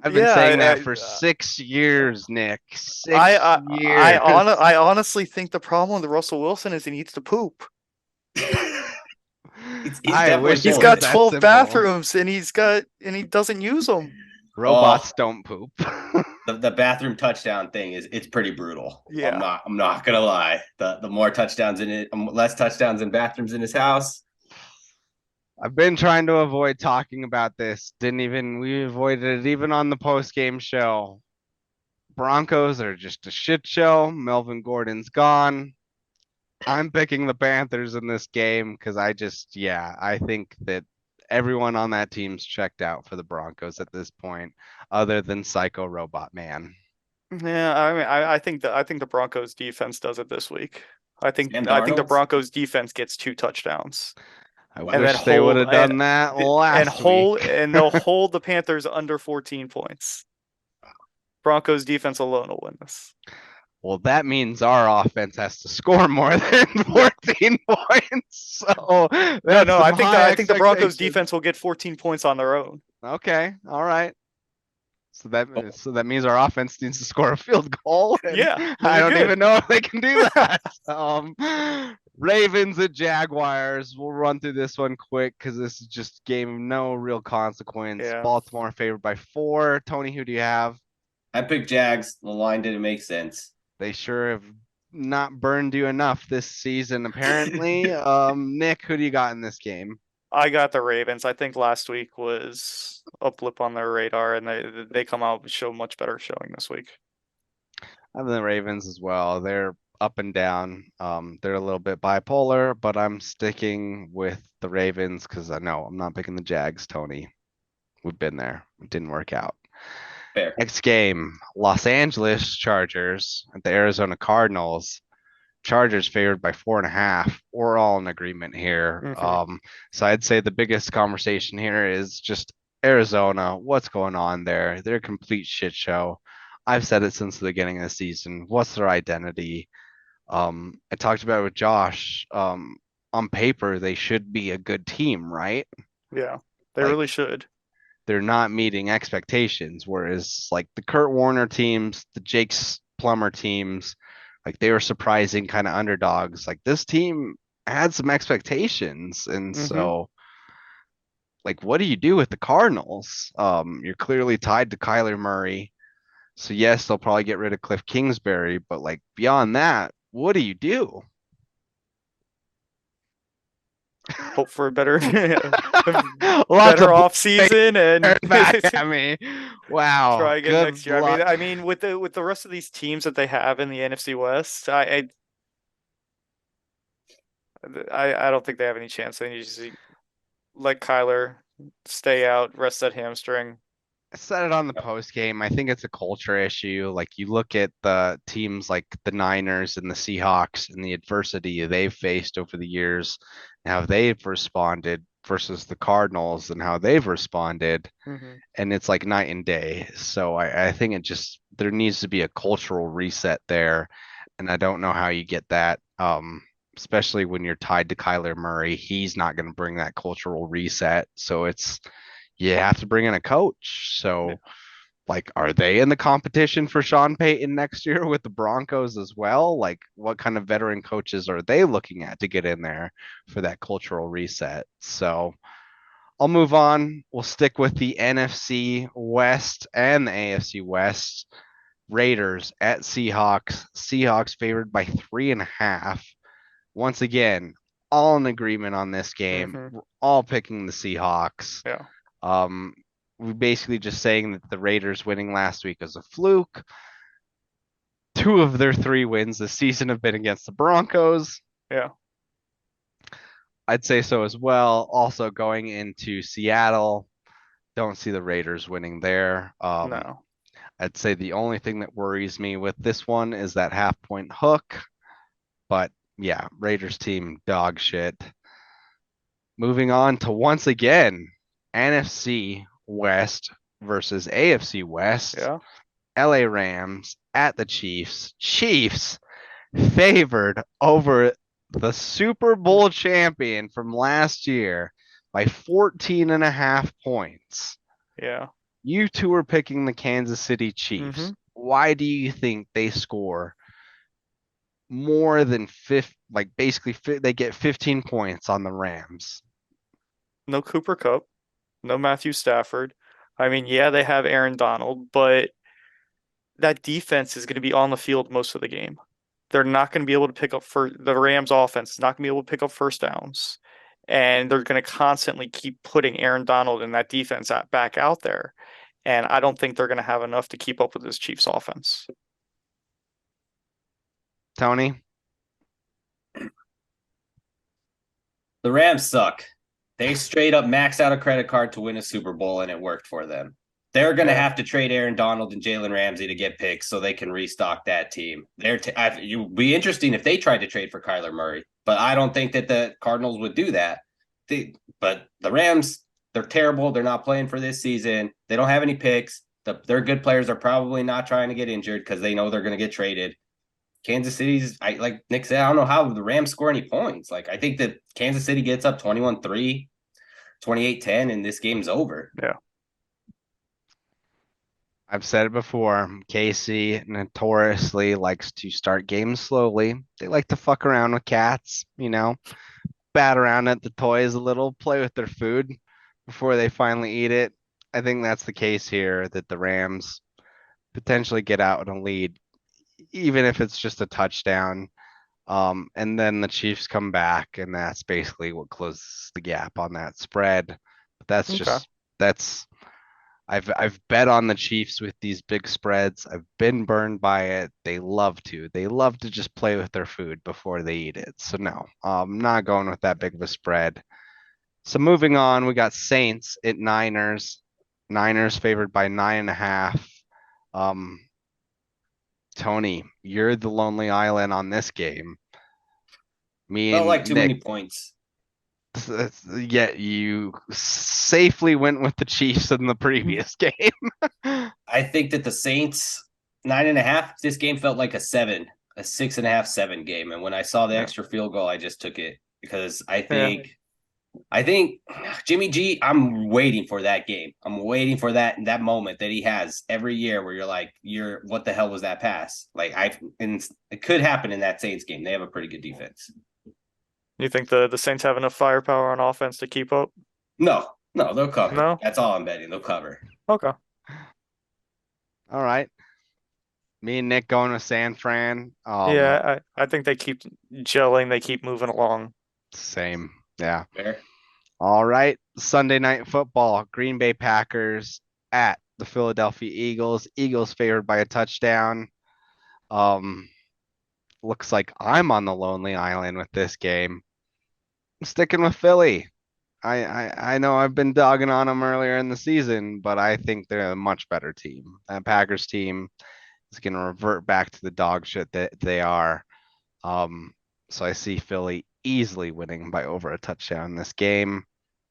I've been saying that for 6 years, Nick. 6 years.
I honestly think the problem with Russell Wilson is he needs to poop.
He's
got 12 bathrooms and he doesn't use them.
Robots don't poop.
The bathroom touchdown thing it's pretty brutal.
Yeah.
I'm not gonna lie. The more touchdowns in it, less touchdowns in bathrooms in his house.
I've been trying to avoid talking about this. We avoided it even on the post-game show. Broncos are just a shit show. Melvin Gordon's gone. I'm picking the Panthers in this game because I think that everyone on that team's checked out for the Broncos at this point, other than Psycho Robot Man.
Yeah, I mean, I think the Broncos defense does it this week. I think the Broncos defense gets 2 touchdowns.
I wish they would have done that last week.
And they'll hold the Panthers under 14 points. Broncos defense alone will win this.
Well, that means our offense has to score more than 14 points. So
I think the Broncos defense will get 14 points on their own.
Okay, all right. So that means our offense needs to score a field goal.
Yeah,
I don't even know if they can do that. Ravens at Jaguars. We'll run through this one quick because this is just a game of no real consequence.
Yeah.
Baltimore favored by 4. Tony, who do you have?
I picked Jags. The line didn't make sense.
They sure have not burned you enough this season, apparently. Nick, who do you got in this game?
I got the Ravens. I think last week was a blip on their radar, and they come out and show much better showing this week.
I have the Ravens as well. They're up and down. They're a little bit bipolar, but I'm sticking with the Ravens because I know I'm not picking the Jags, Tony. We've been there. It didn't work out.
Fair.
Next game, Los Angeles Chargers at the Arizona Cardinals. Chargers favored by 4.5. We're all in agreement here. So I'd say the biggest conversation here is just Arizona. What's going on there? They're a complete shit show. I've said it since the beginning of the season. What's their identity? I talked about it with Josh. On paper, they should be a good team, right?
Yeah, they
Like,
really should.
They're not meeting expectations. Whereas like the Kurt Warner teams, the Jake Plummer teams, like they were surprising kind of underdogs. Like this team had some expectations. And so like what do you do with the Cardinals? You're clearly tied to Kyler Murray. So yes, they'll probably get rid of Cliff Kingsbury, but like beyond that, what do you do?
Hope for a better
Lots
better
of
off season and
back at me. Wow.
try again
good
next year.
luck.
I mean, with the rest of these teams that they have in the NFC West, I don't think they have any chance. They need to let Kyler stay out, rest that hamstring.
I said it on the post game. I think it's a culture issue. Like you look at the teams like the Niners and the Seahawks and the adversity they've faced over the years, and how they've responded versus the Cardinals and how they've responded. And it's like night and day. So I think it just there needs to be a cultural reset there. And I don't know how you get that. Especially when you're tied to Kyler Murray. He's not going to bring that cultural reset. So you have to bring in a coach. So, like, are they in the competition for Sean Payton next year with the Broncos as well? Like, what kind of veteran coaches are they looking at to get in there for that cultural reset? So, I'll move on. We'll stick with the NFC West and the AFC West. Raiders at Seahawks. Seahawks favored by 3.5. Once again, all in agreement on this game. We're all picking the Seahawks.
Yeah.
We're basically just saying that the Raiders winning last week was a fluke. 2 of their 3 wins this season have been against the Broncos.
Yeah.
I'd say so as well. Also going into Seattle, don't see the Raiders winning there.
No.
I'd say the only thing that worries me with this one is that half-point hook. But yeah, Raiders team dog shit. Moving on to once again, NFC West versus AFC West.
Yeah.
LA Rams at the Chiefs. Chiefs favored over the Super Bowl champion from last year by 14.5 points.
Yeah.
You two are picking the Kansas City Chiefs. Why do you think they score more than they get 15 points on the Rams?
No Cooper Kupp, no Matthew Stafford. I mean, yeah, they have Aaron Donald, but that defense is going to be on the field most of the game. They're not going to be able to pick up the Rams offense is not going to be able to pick up first downs. And they're going to constantly keep putting Aaron Donald and that defense back out there. And I don't think they're going to have enough to keep up with this Chiefs offense.
Tony?
The Rams suck. They straight up maxed out a credit card to win a Super Bowl, and it worked for them. They're going to have to trade Aaron Donald and Jalen Ramsey to get picks so they can restock that team. It would be interesting if they tried to trade for Kyler Murray, but I don't think that the Cardinals would do that. But the Rams, they're terrible. They're not playing for this season. They don't have any picks. Their good players are probably not trying to get injured because they know they're going to get traded. Kansas City's, like Nick said, I don't know how the Rams score any points. Like, I think that Kansas City gets up 21-3, 28-10, and this game's over.
Yeah.
I've said it before. Casey notoriously likes to start games slowly. They like to fuck around with cats, bat around at the toys a little, play with their food before they finally eat it. I think that's the case here, that the Rams potentially get out in a lead, even if it's just a touchdown. And then the Chiefs come back, and that's basically what closes the gap on that spread. But that's I've bet on the Chiefs with these big spreads. I've been burned by it. They love to. They love to just play with their food before they eat it. So no, I'm not going with that big of a spread. So moving on, we got Saints at Niners. Niners favored by 9.5. Um, Tony, you're the lonely island on this game. Me
Felt
and
like too
Nick,
many points.
yet you safely went with the Chiefs in the previous game.
I think that the Saints 9.5. This game felt like a 6.5, 7 game. And when I saw the
Yeah.
extra field goal, I just took it because I think Jimmy G. I'm waiting for that game. I'm waiting for that moment that he has every year where you're like, what the hell was that pass? Like and it could happen in that Saints game. They have a pretty good defense.
You think the Saints have enough firepower on offense to keep up?
No, they'll cover.
No?
That's all I'm betting. They'll cover.
Okay.
All right. Me and Nick going with San Fran.
Yeah, I think they keep gelling. They keep moving along.
Same. Yeah.
Fair.
All right. Sunday night football. Green Bay Packers at the Philadelphia Eagles. Eagles favored by a touchdown. Looks like I'm on the lonely island with this game. I'm sticking with Philly. I know I've been dogging on them earlier in the season, but I think they're a much better team. That Packers team is going to revert back to the dog shit that they are. So I see Philly easily winning by over a touchdown in this game.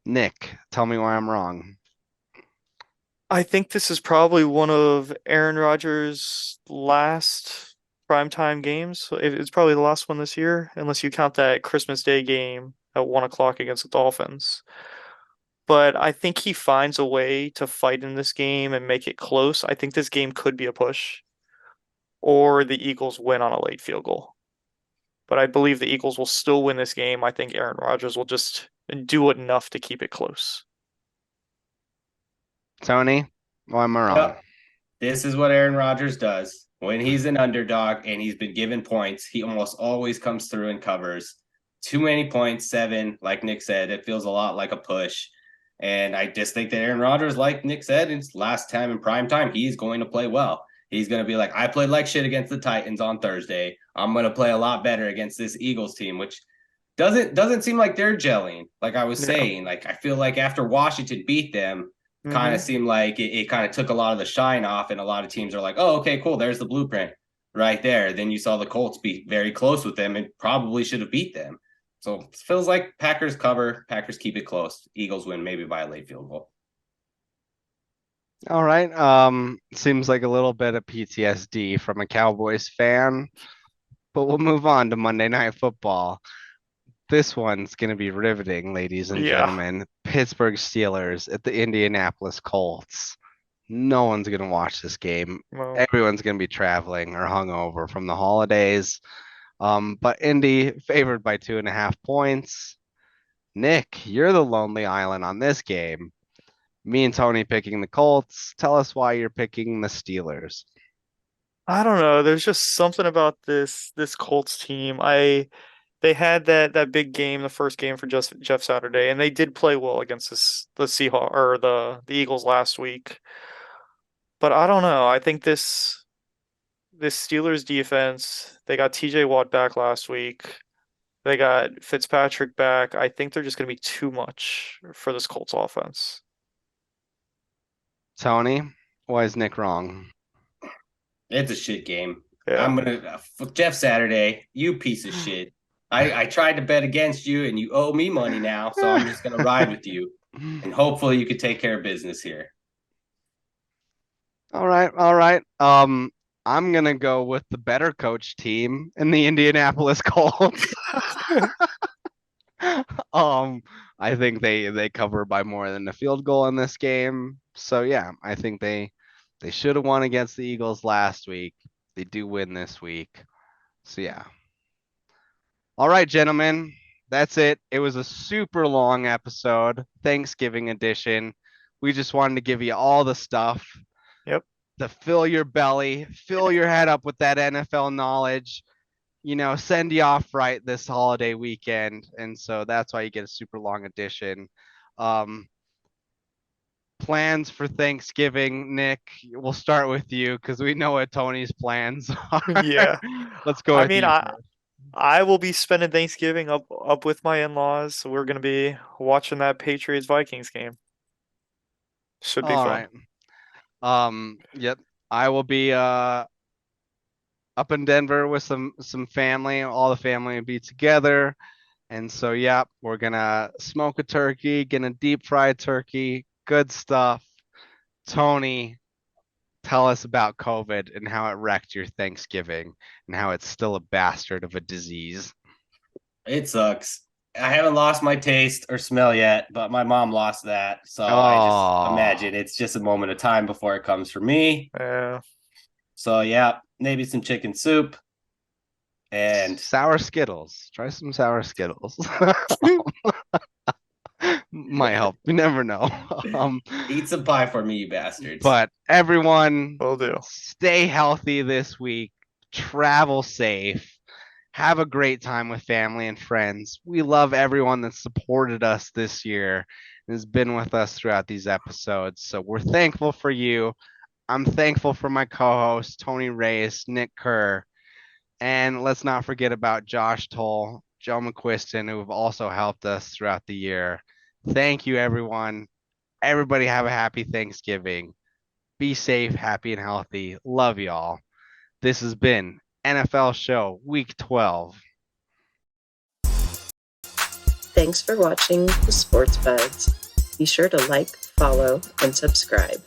Nick, tell me why I'm wrong.
I think this is probably one of Aaron Rodgers' last primetime games. It's probably the last one this year, unless you count that Christmas Day game at 1 o'clock against the Dolphins. But I think he finds a way to fight in this game and make it close. I think this game could be a push, or the Eagles win on a late field goal. But I believe the Eagles will still win this game. I think Aaron Rodgers will just do enough to keep it close.
Tony, why am I wrong?
Yep. This is what Aaron Rodgers does. When he's an underdog and he's been given points, he almost always comes through and covers. Too many points, 7, like Nick said. It feels a lot like a push. And I just think that Aaron Rodgers, like Nick said, it's last time in prime time, he's going to play well. He's going to be like, I played like shit against the Titans on Thursday. I'm going to play a lot better against this Eagles team, which doesn't seem like they're gelling. Like I was saying, like I feel like after Washington beat them, kind of seemed like it kind of took a lot of the shine off, and a lot of teams are like, oh, okay, cool, there's the blueprint right there. Then you saw the Colts be very close with them and probably should have beat them. So it feels like Packers cover, Packers keep it close, Eagles win maybe by a late field goal.
All right. Seems like a little bit of PTSD from a Cowboys fan, but we'll move on to Monday Night Football. This one's going to be riveting, ladies and gentlemen. Pittsburgh Steelers at the Indianapolis Colts. No one's going to watch this game.
Well,
Everyone's going to be traveling or hungover from the holidays. But Indy favored by 2.5 points. Nick, you're the lonely island on this game. Me and Tony picking the Colts. Tell us why you're picking the Steelers.
I don't know. There's just something about this Colts team. They had that big game, the first game for Jeff Saturday, and they did play well against the Seahawks or the Eagles last week. But I don't know. I think this Steelers defense, they got TJ Watt back last week. They got Fitzpatrick back. I think they're just going to be too much for this Colts offense.
Tony, why is Nick wrong?
It's a shit game.
Yeah.
I'm gonna Jeff Saturday, you piece of shit. I tried to bet against you and you owe me money now, so I'm just gonna ride with you and hopefully you can take care of business here.
All right. I'm gonna go with the better coach team in the Indianapolis Colts. I think they cover by more than a field goal in this game. So yeah, I think they should have won against the Eagles last week. They do win this week. So yeah. All right, gentlemen, that's it. It was a super long episode, Thanksgiving edition. We just wanted to give you all the stuff.
Yep.
To fill your belly, fill your head up with that NFL knowledge, send you off right this holiday weekend. And so that's why you get a super long edition. plans for Thanksgiving, Nick? We'll start with you because we know what Tony's plans are.
Yeah.
Let's go
I
with
mean,
you
I
first.
I will be spending Thanksgiving up with my in-laws. We're gonna be watching that Patriots Vikings game. Should be
All
fun.
right. Yep. I will be up in Denver with some family. All the family will be together. And so, yeah, we're gonna smoke a turkey, gonna deep fry turkey. Good stuff. Tony, tell us about COVID and how it wrecked your Thanksgiving and how it's still a bastard of a disease.
It sucks. I haven't lost my taste or smell yet, but my mom lost that. So I just
Oh,
imagine it's just a moment of time before it comes for me.
Yeah.
So yeah, maybe some chicken soup and
sour Skittles. Try some sour Skittles. Might help. You never know.
eat some pie for me, you bastards.
But everyone,
Will do.
stay healthy this week. Travel safe. Have a great time with family and friends. We love everyone that supported us this year and has been with us throughout these episodes. So we're thankful for you. I'm thankful for my co-hosts, Tony Reyes, Nick Kerr, and let's not forget about Josh Toll, Joe McQuiston, who have also helped us throughout the year. Thank you, everyone. Everybody have a happy Thanksgiving. Be safe, happy, and healthy. Love y'all. This has been NFL Show Week 12.
Thanks for watching the Sports Buds. Be sure to like, follow, and subscribe.